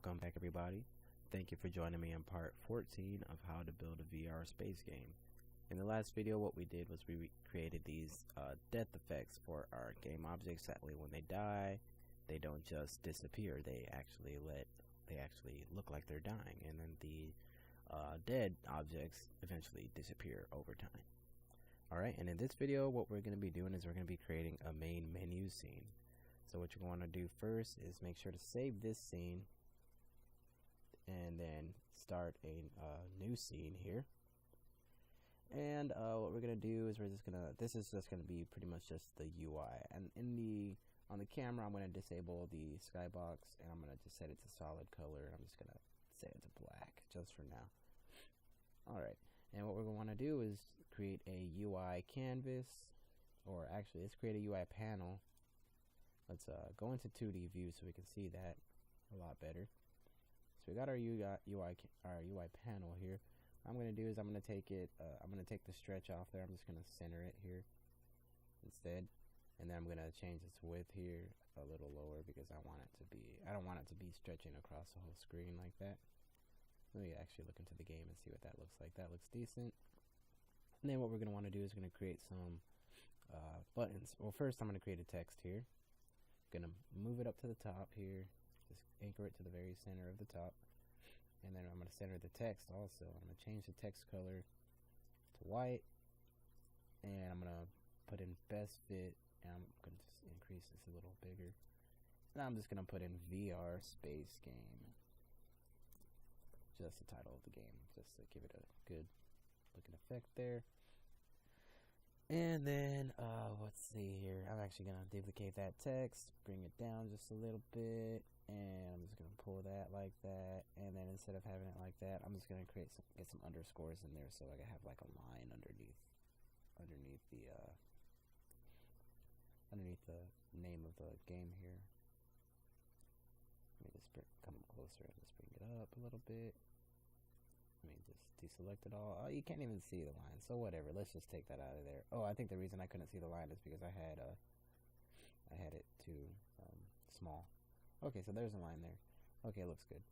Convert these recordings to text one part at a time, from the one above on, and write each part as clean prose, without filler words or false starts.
Welcome back, everybody. Thank you for joining me in part 14 of how to build a VR space game. In the last video, what we did was we created these death effects for our game objects. That way when they die, they don't just disappear. They actually look like they're dying, and then the dead objects eventually disappear over time. Alright, and in this video, what we're going to be doing is we're going to be creating a main menu scene. So what you want to do first is make sure to save this scene and then start a new scene here. And what we're gonna do is this is just gonna be pretty much just the UI. And on the camera, I'm gonna disable the skybox and I'm gonna just set it to solid color. I'm just gonna set it to black just for now. All right. And what we're gonna want to do is create a UI canvas, or actually, let's create a UI panel. Let's go into 2D view so we can see that a lot better. So we got our UI panel here. What I'm gonna do is I'm gonna take the stretch off there. I'm just gonna center it here instead, and then I'm gonna change its width here a little lower because I don't want it to be stretching across the whole screen like that. Let me actually look into the game and see what that looks like. That looks decent. And then what we're gonna want to do is gonna create some buttons. Well, first I'm gonna create a text here. Gonna move it up to the top here. Just anchor it to the very center of the top, and then I'm going to center the text also. I'm going to change the text color to white, and I'm going to put in best fit, and I'm going to just increase this a little bigger, and I'm just going to put in VR space game, just the title of the game, just to give it a good looking effect there. And then let's see here, I'm actually going to duplicate that text, bring it down just a little bit, and I'm just going to pull that like that, and then instead of having it like that, I'm just going to get some underscores in there so I can have like a line underneath the name of the game here. Let me just come closer and just bring it up a little bit. Let me just deselect it all. Oh, you can't even see the line, so whatever, let's just take that out of there. Oh, I think the reason I couldn't see the line is because I had it too small. Okay, so there's a line there. Okay, looks good.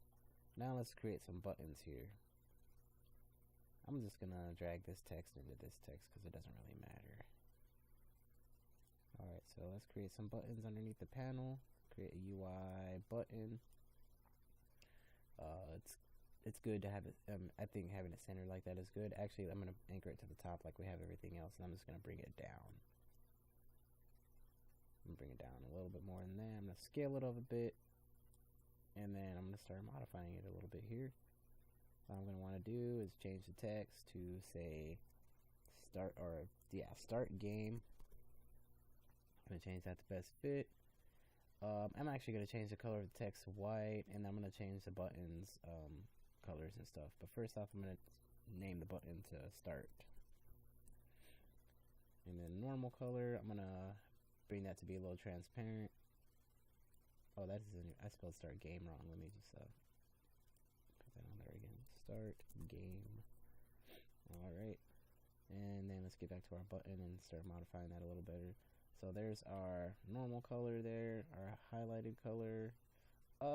Now let's create some buttons here. I'm just gonna drag this text into this text because it doesn't really matter. Alright, so let's create some buttons underneath the panel. Create a UI button. It's good to have it, I think having it centered like that is good. Actually, I'm gonna anchor it to the top like we have everything else, and I'm just gonna bring it down. I'm gonna bring it down a little bit more than that. I'm gonna scale it up a bit, and then I'm gonna start modifying it a little bit here. What I'm gonna want to do is change the text to say start game. I'm gonna change that to best fit. I'm actually gonna change the color of the text to white, and I'm gonna change the buttons colors and stuff. But first off, I'm gonna name the button to start, and then normal color, I'm gonna bring that to be a little transparent. Oh, I spelled start game wrong. Let me just put that on there again. Start game. Alright. And then let's get back to our button and start modifying that a little better. So there's our normal color there, our highlighted color.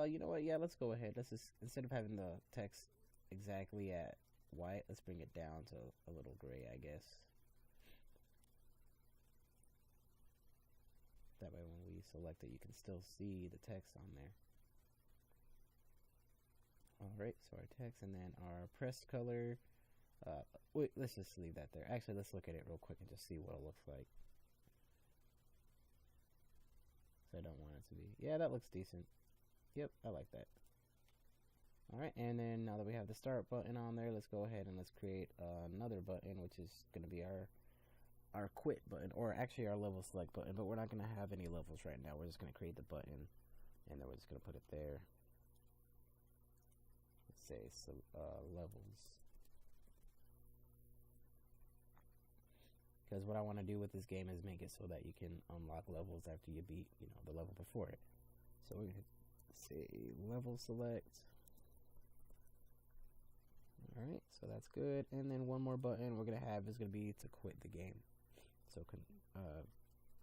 You know what? Yeah, let's go ahead. Let's just, instead of having the text exactly at white, let's bring it down to a little gray, I guess. That way when we select it, you can still see the text on there. Alright, so our text, and then our pressed color. Wait, let's just leave that there. Actually, let's look at it real quick and just see what it looks like. So I don't want it to be. Yeah, that looks decent. Yep, I like that. Alright, and then now that we have the start button on there, let's go ahead and let's create another button, which is going to be our quit button, or actually our level select button, but we're not going to have any levels right now. We're just going to create the button, and then we're just going to put it there. Let's say levels. Because what I want to do with this game is make it so that you can unlock levels after you beat, the level before it. So we're going to say level select. Alright, so that's good. And then one more button we're going to have is going to be to quit the game. So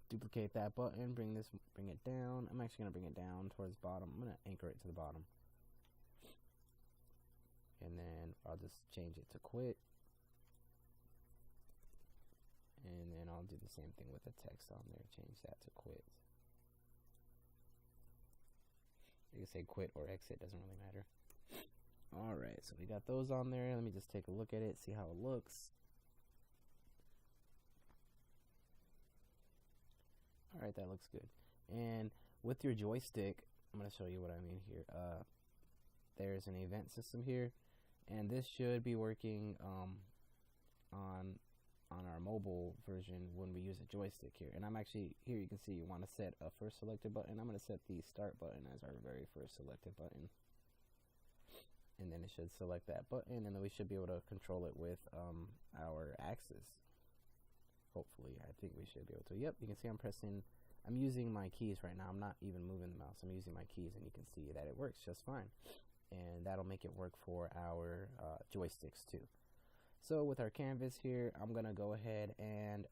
duplicate that button, bring it down. I'm actually going to bring it down towards the bottom. I'm going to anchor it to the bottom. and then I'll just change it to quit, and then I'll do the same thing with the text on there, change that to quit. You can say quit or exit, doesn't really matter. Alright, so we got those on there. Let me just take a look at it, see how it looks. Alright, that looks good. And with your joystick, I'm going to show you what I mean here. There's an event system here, and this should be working on our mobile version when we use a joystick here. And I'm actually, here you can see you want to set a first selected button. I'm going to set the start button as our very first selected button. And then it should select that button, and then we should be able to control it with our axis. Hopefully, I think we should be able to. Yep, you can see I'm using my keys right now. I'm not even moving the mouse. I'm using my keys, and you can see that it works just fine. And that'll make it work for our joysticks too. So with our canvas here, I'm gonna go ahead and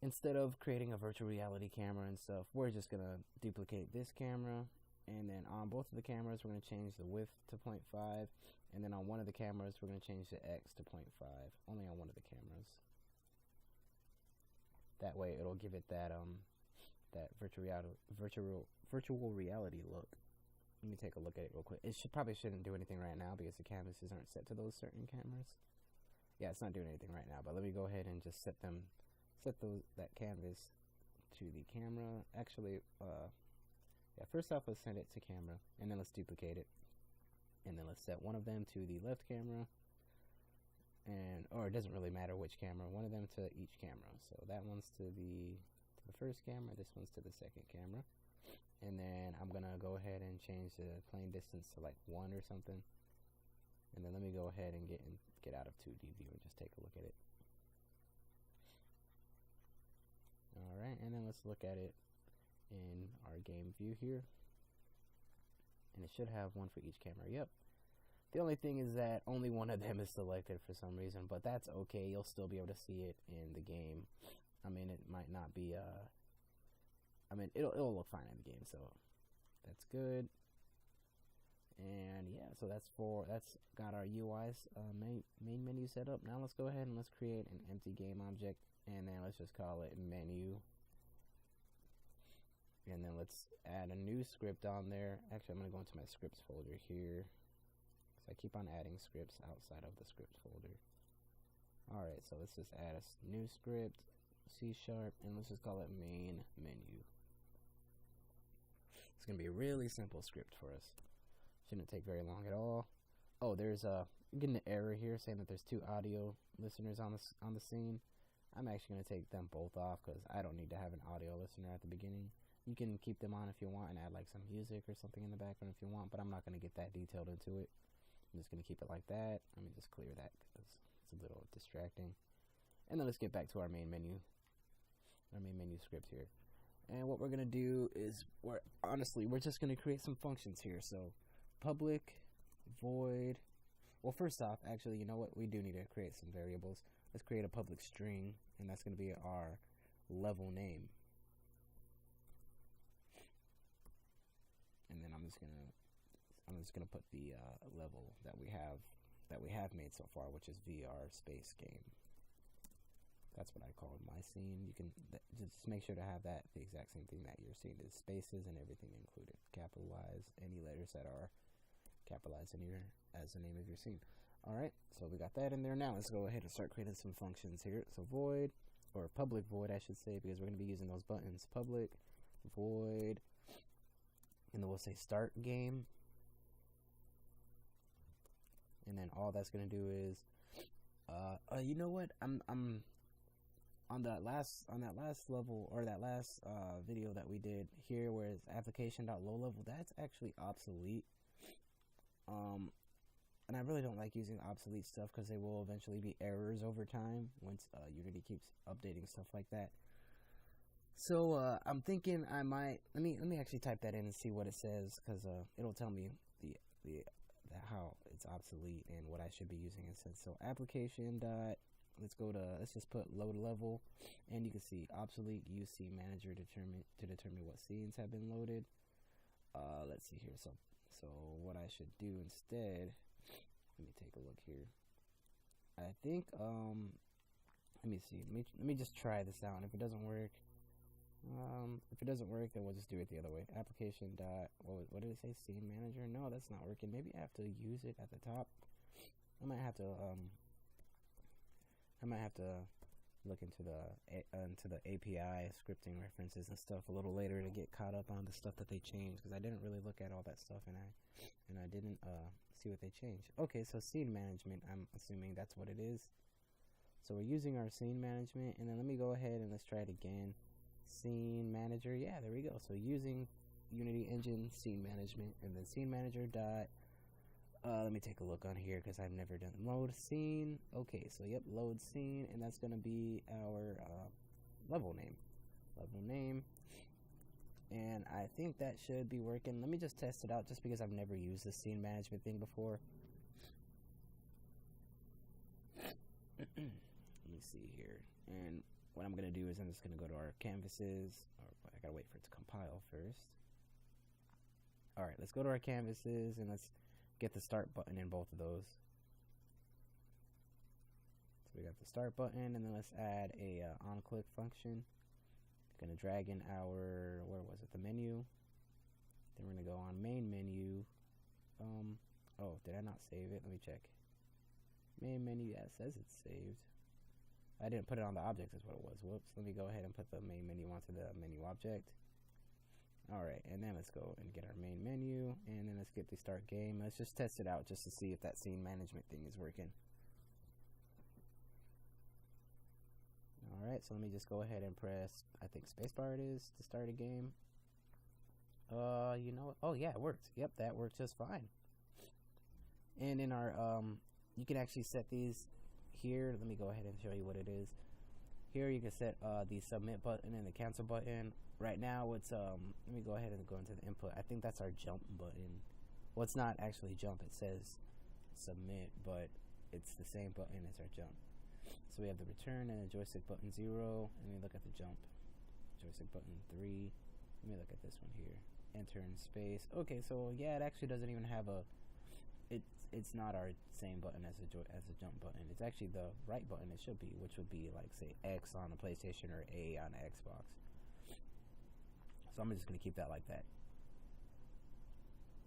instead of creating a virtual reality camera and stuff, we're just gonna duplicate this camera, and then on both of the cameras we're gonna change the width to 0.5, and then on one of the cameras we're gonna change the X to 0.5, only on one of the cameras. That way it'll give it that that virtual reality look. Let me take a look at it real quick. It probably shouldn't do anything right now because the canvases aren't set to those certain cameras. Yeah, it's not doing anything right now, but let me go ahead and just set that canvas to the camera. Actually, yeah, first off, let's send it to camera, and then let's duplicate it, and then let's set one of them to the left camera, or it doesn't really matter which camera, one of them to each camera. So that one's to the first camera, this one's to the second camera. And then I'm gonna go ahead and change the plane distance to like 1 or something. And then let me go ahead and get out of 2D view and just take a look at it. Alright, and then let's look at it in our game view here. And it should have one for each camera. Yep. The only thing is that only one of them is selected for some reason, but that's okay. You'll still be able to see it in the game. I mean, it might not be I mean, it'll look fine in the game, so that's good. And yeah, so that's got our UI's main menu set up. Now let's go ahead and let's create an empty game object, and then let's just call it menu. And then let's add a new script on there. Actually, I'm gonna go into my scripts folder here, because I keep on adding scripts outside of the scripts folder. All right, so let's just add a new script, C#, and let's just call it main menu. It's going to be a really simple script for us. Shouldn't take very long at all. Oh, there's getting an error here saying that there's 2 audio listeners on the scene. I'm actually going to take them both off because I don't need to have an audio listener at the beginning. You can keep them on if you want and add like some music or something in the background if you want, but I'm not going to get that detailed into it. I'm just going to keep it like that. Let me just clear that because it's a little distracting. And then let's get back to our main menu script here. And what we're going to do is, we're just going to create some functions here. So public void, well, first off, actually, you know what, we do need to create some variables. Let's create a public string, and that's going to be our level name. And then I'm just going to put the level that we have made so far, which is VR space game. That's what I call my scene. You can just make sure to have that the exact same thing that your scene is, spaces and everything included. Capitalize any letters that are capitalized in your as the name of your scene. All right, so we got that in there. Now let's go ahead and start creating some functions here. So void, or public void, I should say, because we're going to be using those buttons. Public void, and then we'll say start game. And then all that's going to do is, you know what? I'm on that last level, or that last video that we did here, where it's application.lowlevel, that's actually obsolete. And I really don't like using obsolete stuff because they will eventually be errors over time once Unity keeps updating stuff like that. So I'm thinking I might let me actually type that in and see what it says, because it'll tell me the how it's obsolete and what I should be using instead. So application dot, let's just put load level, and you can see obsolete UC manager to determine what scenes have been loaded. Let's see here. So what I should do instead let me take a look here. I think let me see. Let me just try this out. And if it doesn't work, then we'll just do it the other way. Application dot what did it say? Scene manager? No, that's not working. Maybe I have to use it at the top. I might have to look into the API scripting references and stuff a little later to get caught up on the stuff that they changed, because I didn't really look at all that stuff and I didn't see what they changed. Okay, so scene management, I'm assuming that's what it is. So we're using our scene management, and then let me go ahead and let's try it again. Scene manager, yeah, there we go. So using Unity Engine scene management, and then scene manager dot let me take a look on here because I've never done load scene. Okay, so yep, load scene, and that's gonna be our level name, and I think that should be working. Let me just test it out just because I've never used the scene management thing before. Let me see here, and what I'm gonna do is I'm just gonna go to our canvases, or I gotta wait for it to compile first. All right, let's go to our canvases and let's get the start button in both of those. So we got the start button, and then let's add a on-click function. Gonna drag in our, where was it, the menu. Then we're gonna go on main menu. Oh, did I not save it? Let me check. Main menu, yeah, it says it's saved. I didn't put it on the object is what it was. Whoops, let me go ahead and put the main menu onto the menu object. Alright, and then let's go and get our main menu, and then let's get the start game. Let's just test it out just to see if that scene management thing is working. Alright, so let me just go ahead and press, I think spacebar it is, to start a game. You know what? Oh yeah, it worked. Yep, that worked just fine. And in our, you can actually set these here. Let me go ahead and show you what it is. Here you can set the submit button and the cancel button. Right now it's let me go ahead and go into the input. I think that's our jump button. Well, it's not actually jump, it says submit, but it's the same button as our jump. So we have the return and the joystick button 0, and we look at the jump. Joystick button 3. Let me look at this one here. Enter in space. Okay, so yeah, it actually doesn't even have a, it's not our same button as a jump button. It's actually the right button it should be, which would be like, say, X on a PlayStation or A on an Xbox. So I'm just gonna keep that like that.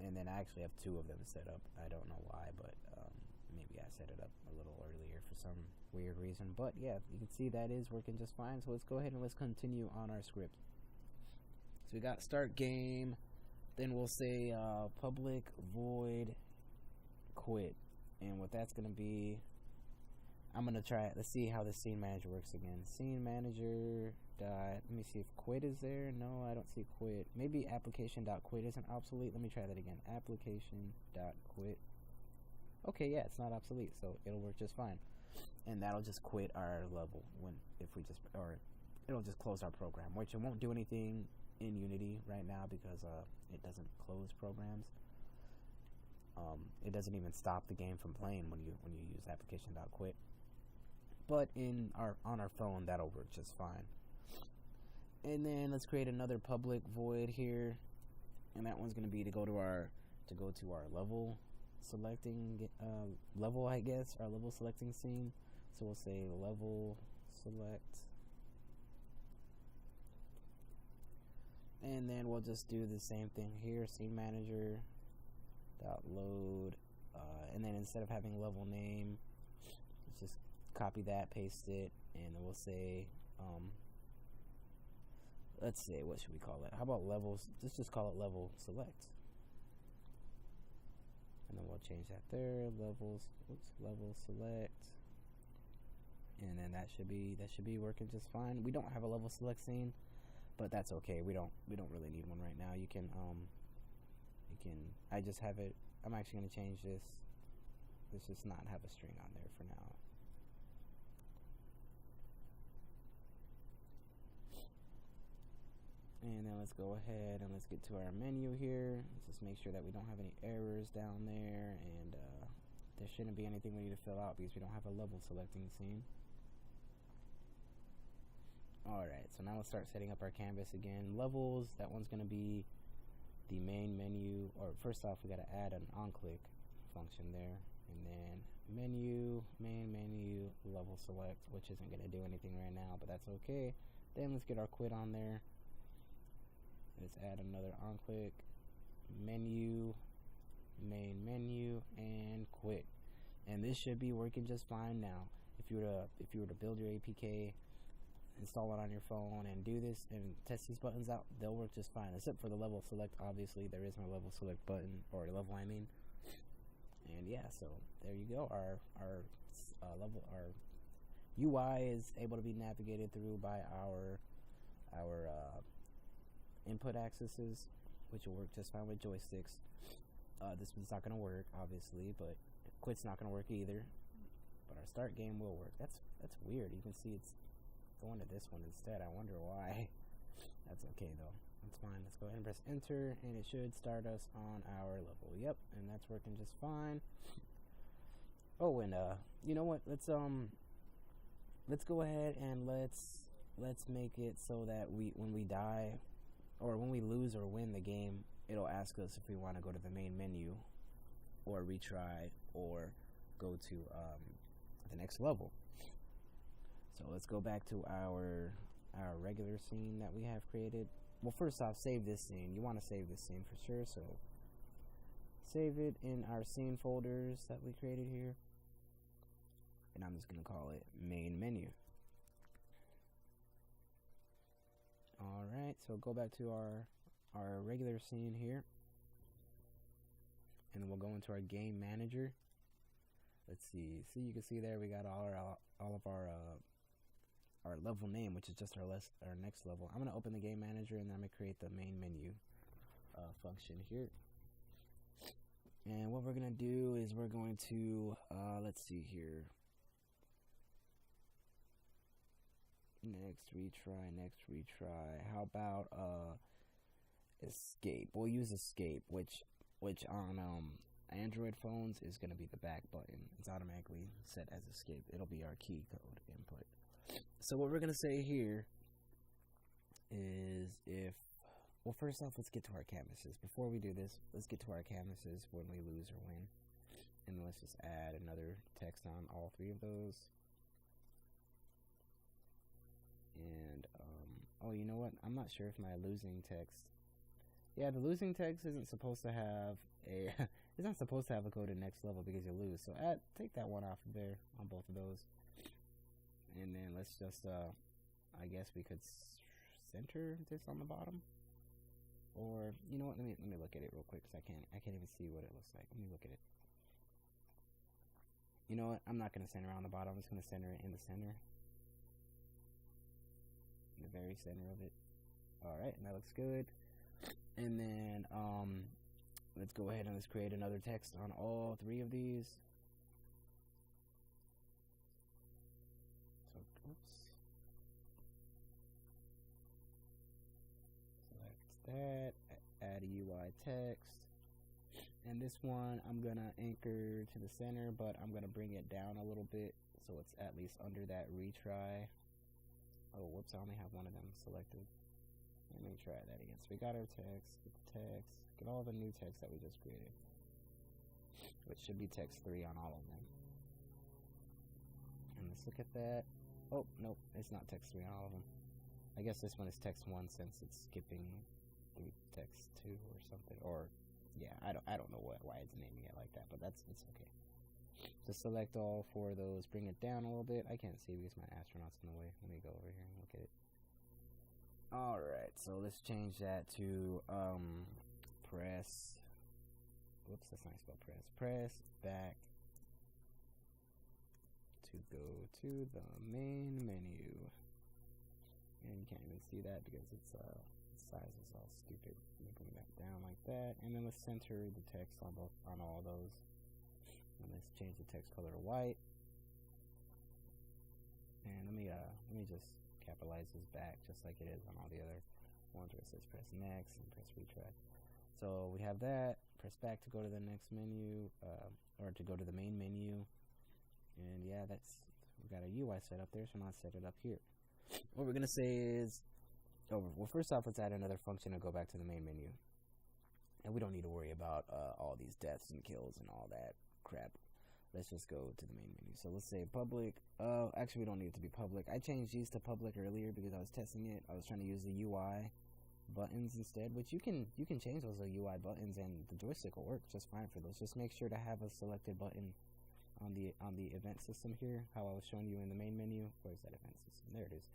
And then I actually have 2 of them set up. I don't know why, but maybe I set it up a little earlier for some weird reason. But yeah, you can see that is working just fine. So let's go ahead and let's continue on our script. So we got start game, then we'll say public void quit, and what that's gonna be, I'm gonna try it. Let's see how the scene manager works again. Scene manager dot, let me see if quit is there. No, I don't see quit. Maybe application dot quit isn't obsolete. Let me try that again. Application dot quit. Okay, yeah, it's not obsolete, so it'll work just fine. And that'll just quit our level or it'll just close our program, which it won't do anything in Unity right now because it doesn't close programs. It doesn't even stop the game from playing when you use application.quit. But on our phone, that'll work just fine. And then let's create another public void here, and that one's going to be to go to our level selecting level, I guess, our level selecting scene. So we'll say level select, and then we'll just do the same thing here. Scene manager dot load, and then instead of having level name, let's just copy that, paste it, and then we'll say let's say, what should we call it? How about levels? Let's just call it level select, and then we'll change that there. Level select, and then that should be working just fine. We don't have a level select scene, but that's okay. We don't really need one right now. You can I just have it. I'm actually going to change this. Let's just not have a string on there for now. And then let's go ahead and let's get to our menu here. Let's just make sure that we don't have any errors down there, and there shouldn't be anything we need to fill out because we don't have a level selecting scene. Alright, so now let's start setting up our canvas again. Levels, that one's going to be the main menu, or first off we got to add an on-click function there, and then menu, main menu, level select, which isn't going to do anything right now, but that's okay. Then let's get our quit on there. Let's add another on click, menu, main menu, and quit. And this should be working just fine now. If you were to build your APK, install it on your phone, and do this and test these buttons out, they'll work just fine, except for the level select. Obviously there is no level select button, or level I mean. And yeah, so there you go. Our UI is able to be navigated through by our input axes, which will work just fine with joysticks. This one's not going to work, obviously, but quit's not going to work either. But our start game will work. That's weird. You can see it's going to this one instead. I wonder why. That's okay though. That's fine. Let's go ahead and press enter, and it should start us on our level. Yep, and that's working just fine. Oh, and you know what? Let's go ahead and let's make it so that when we die, or when we lose or win the game, it'll ask us if we want to go to the main menu, or retry, or go to the next level. So let's go back to our regular scene that we have created. Well, first off, save this scene. You want to save this scene for sure, so save it in our scene folders that we created here. And I'm just going to call it main menu. Alright, so go back to our regular scene here. And then we'll go into our game manager. Let's see. See, you can see there we got all of our level name, which is just our next level. I'm going to open the game manager, and then I'm going to create the main menu function here. And what we're going to do is we're going to, let's see here. Next retry. How about escape? We'll use escape, which on Android phones is going to be the back button. It's automatically set as escape. It'll be our key code input. So what we're going to say here is well, first off, let's get to our canvases. Before we do this, let's get to our canvases when we lose or win. And let's just add another text on all three of those. And, oh, you know what? I'm not sure if my losing text... Yeah, the losing text isn't supposed to have a... it's not supposed to have a coded next level because you lose. So take that one off of there on both of those. And then let's just, I guess we could center this on the bottom. Or, you know what? Let me look at it real quick, because I can't even see what it looks like. Let me look at it. You know what? I'm not going to center on the bottom. I'm just going to center it in the center. In the very center of it. Alright, and that looks good. And then, let's go ahead and let's create another text on all three of these. So, oops. Select that, add a UI text. And this one, I'm going to anchor to the center, but I'm going to bring it down a little bit so it's at least under that retry. Oh, whoops, I only have one of them selected. Let me try that again. So we got our text, get all the new text that we just created, which should be text 3 on all of them. And let's look at that. Oh, nope, it's not text 3 on all of them. I guess this one is text 1 since it's skipping through text 2 or something. Or, yeah, I don't know why it's naming it like that, but it's okay. So select all 4 of those, bring it down a little bit. I can't see because my astronaut's in the way. Let me go over here and look at it. Alright, so let's change that to press, whoops, that's not spelled press. Press back to go to the main menu. And you can't even see that because its size is all stupid. Let me bring that down like that, and then let's center the text on all those. And let's change the text color to white. And let me just capitalize this back just like it is on all the other ones where it says press next and press retry. So we have that. Press back to go to the next menu, or to go to the main menu. And yeah, we've got a UI set up there, so now let's set it up here. What we're gonna say is, well, first off, let's add another function and go back to the main menu. And we don't need to worry about all these deaths and kills and all that crap. Let's just go to the main menu. So let's say public. Actually, we don't need it to be public. I changed these to public earlier because I was testing it. I was trying to use the UI buttons instead, which you can change those UI buttons, and the joystick will work just fine for those. Just make sure to have a selected button on the event system here, how I was showing you in the main menu. Where's that event system? There it is.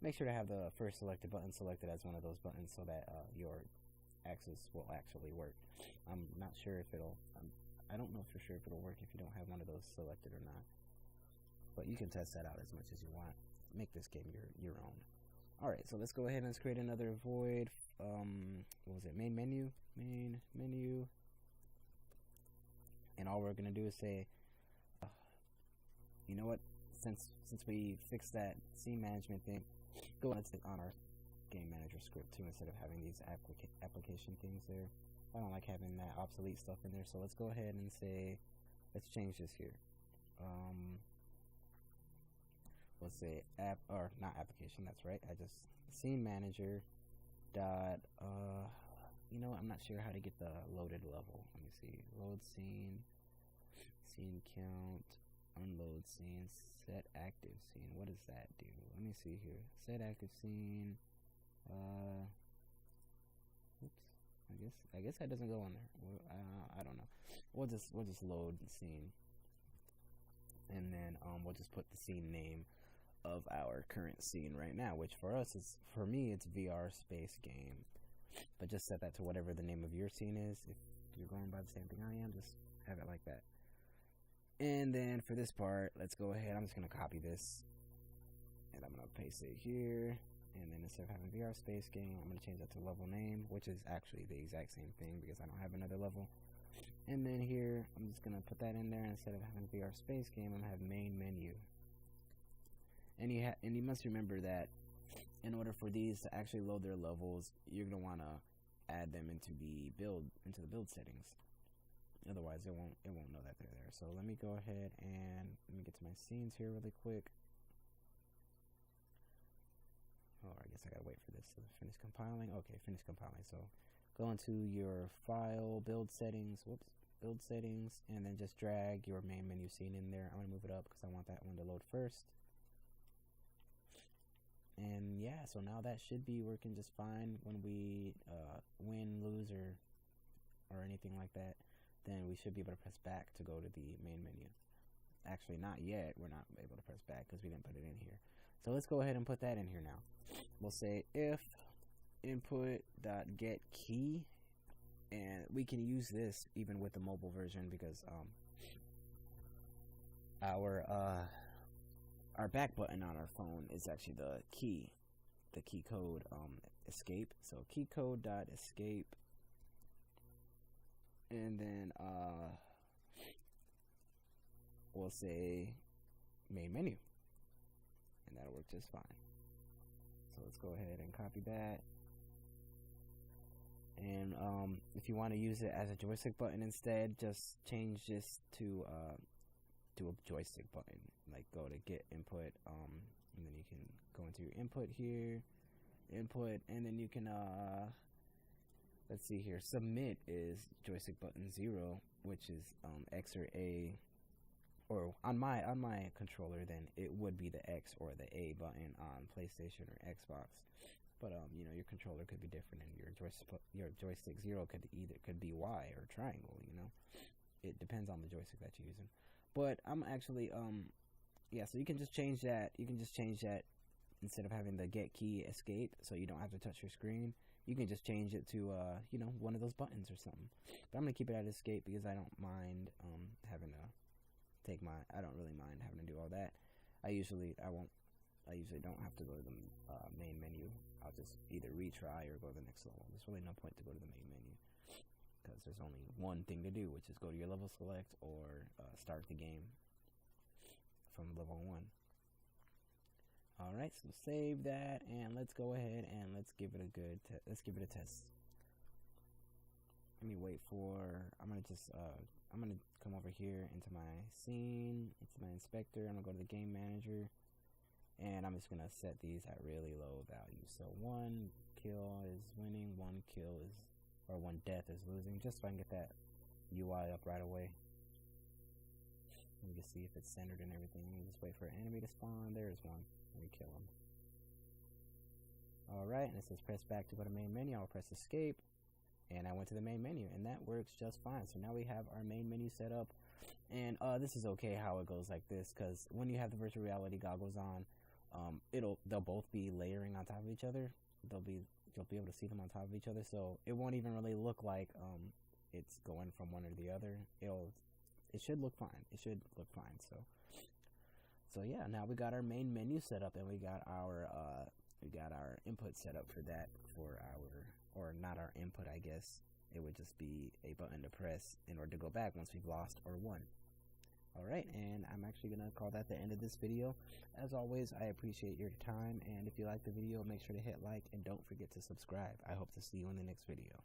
Make sure to have the first selected button selected as one of those buttons so that your axis will actually work. I'm not sure if it'll. I don't know for sure if it'll work if you don't have one of those selected or not. But you can test that out as much as you want. Make this game your own. Alright, so let's go ahead and let's create another void. What was it? Main menu. Main menu. And all we're gonna do is say, you know what? Since we fixed that scene management thing, go ahead and stick on our game manager script too instead of having these application things there. I don't like having that obsolete stuff in there, so let's go ahead and say, let's change this here. Let's say app, or not application, that's right. I just scene manager dot, you know, I'm not sure how to get the loaded level. Let me see, load scene, scene count, unload scene, set active scene. What does that do? Let me see here. Set active scene, oops. I guess that doesn't go on there. I don't know. We'll just load the scene, and then we'll just put the scene name of our current scene right now, which for me it's VR space game. But just set that to whatever the name of your scene is. If you're going by the same thing I am, just have it like that. And then for this part, let's go ahead. I'm just gonna copy this, and I'm gonna paste it here. And then instead of having VR space game, I'm going to change that to level name, which is actually the exact same thing because I don't have another level. And then here, I'm just going to put that in there. Instead of having VR space game, I'm going to have main menu. And you must remember that in order for these to actually load their levels, you're going to want to add them into the build settings. Otherwise, it won't know that they're there. So let me go ahead and let me get to my scenes here really quick. Oh, I guess I gotta wait for this to finish compiling. Okay, finish compiling. So go into your file, build settings, build settings, and then just drag your main menu scene in there. I'm gonna move it up because I want that one to load first. And yeah, so now that should be working just fine when we win, lose, or anything like that. Then we should be able to press back to go to the main menu. Actually, not yet. We're not able to press back because we didn't put it in here. So let's go ahead and put that in here now. We'll say if input.get key, and we can use this even with the mobile version because our back button on our phone is actually the key code escape. So key code.escape, and then we'll say main menu. And that'll work just fine. So let's go ahead and copy that. And if you want to use it as a joystick button instead, just change this to a joystick button. Like go to get input, and then you can go into your input here, input, and then you can let's see here. Submit is joystick button 0, which is X or A. Or on my controller, then it would be the X or the A button on PlayStation or Xbox. But you know, your controller could be different, and your joystick 0 could be Y or triangle. You know, it depends on the joystick that you're using. But I'm actually yeah. So you can just change that. You can just change that instead of having the get key escape, so you don't have to touch your screen. You can just change it to you know, one of those buttons or something. But I'm gonna keep it at escape because I don't mind having to. I don't really mind having to do all that. I usually don't have to go to the main menu. I'll just either retry or go to the next level. There's really no point to go to the main menu because there's only one thing to do, which is go to your level select or start the game from level 1. Alright, so save that, and let's go ahead and let's give it a test. Let me wait for, I'm gonna come over here into my scene, into my inspector. I'm gonna go to the game manager, and I'm just gonna set these at really low values. So 1 kill is winning, 1 kill is, or 1 death is losing, just so I can get that UI up right away. We can see if it's centered and everything. We just wait for an enemy to spawn. There's one. And we kill him. Alright, and it says press back to go to main menu. I'll press escape. And I went to the main menu, and that works just fine. So now we have our main menu set up. And this is okay how it goes like this, because when you have the virtual reality goggles on, they'll both be layering on top of each other. You'll be able to see them on top of each other, so it won't even really look like it's going from one or the other. It should look fine. It should look fine. So yeah, now we got our main menu set up, and we got our input set up for that, or not our input, I guess. It would just be a button to press in order to go back once we've lost or won. Alright, and I'm actually going to call that the end of this video. As always, I appreciate your time, and if you like the video, make sure to hit like, and don't forget to subscribe. I hope to see you in the next video.